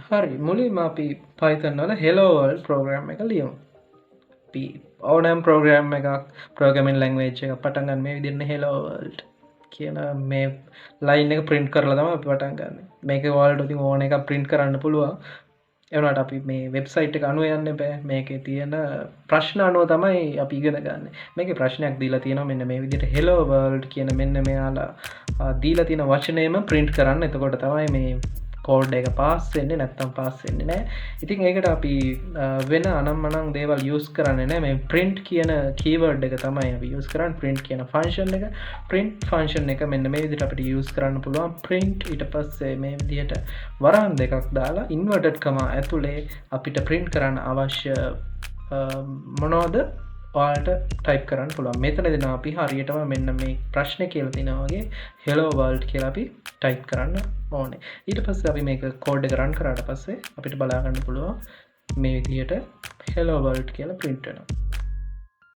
හරි මුලින්ම අපි Python වල hello world program එක ලියමු. අපි ඕනෑම program එකක් programming language එකක් පටන් ගන්න මේ විදිහට hello world කියන මේ line එක print කරලා තමයි අපි පටන් ගන්න. මේකේ ඔයාලට ඉතින් ඕන එකක් print කරන්න පුළුවන්. ඒ වුණාට අපි මේ website එක අනුව යන්න බෑ. මේකේ තියෙන ප්‍රශ්න අනුව තමයි අපි ඉගෙන ගන්න. මේකේ ප්‍රශ්නයක් දීලා තියෙනවා මෙන්න මේ විදිහට hello world කියන මෙන්න මෙයාලා දීලා තියෙන වචනේම print කරන්න. එතකොට තමයි මේ කෝඩ් එක පාස් වෙන්නේ නැත්නම් පාස් වෙන්නේ නැහැ. ඉතින් ඒකට අපි වෙන අනම්මනම් දේවල් යූස් කරන්නේ නැහැ. මේ print කියන keyword එක තමයි අපි යූස් කරන්නේ. print කියන function එක. print function එක මෙන්න මේ විදිහට අපිට යූස් කරන්න පුළුවන්. print ඊට පස්සේ මේ විදිහට වරහන් දෙකක් දාලා inverted comma ඇතුලේ අපිට print කරන්න අවශ්‍ය මොනවද ඔයාලට ටයිප් කරන්න පුළුවන්. මෙතනදී නම් අපි හරියටම මෙන්න මේ ප්‍රශ්නේ කියලා තිනවා වගේ hello world කියලා අපි ටයිප් කරන්න ඕනේ. ඊට පස්සේ අපි මේක කෝඩ් එක රන් කරාට පස්සේ අපිට බලා ගන්න පුළුවන් මේ විදිහට hello world කියලා print වෙනවා.